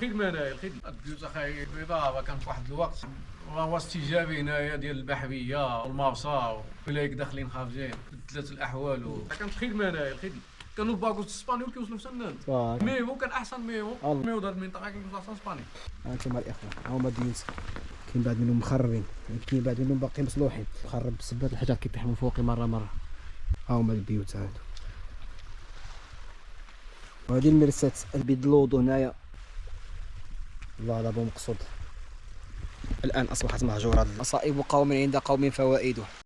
خدمه انايا الخدمه البيوت اخاي البيضاء كانت واحد الوقت هو استجابي هنايا ديال البحريه والمرسى ولايك داخلين خارجين ثلاث الاحوال كانت خدمه انايا الخدمه كانوا الباكوس الاسبانيول كيوصلوا في سنان ميمو كان احسن ميمو دار المنطقه كيوصل احسن اسباني. هانتوما الاخوه هما دينت كاين بعد منهم مخربين كاين بعد منهم باقي مصلوحين مخرب بسبات الحجر كيطيح من فوقي مره ها هما البيوت هادو. وهذه المرسات البيضلوض هنايا الله على بو مقصود الان اصبحت مهجوره. مصائب قوم عند قوم فوائد.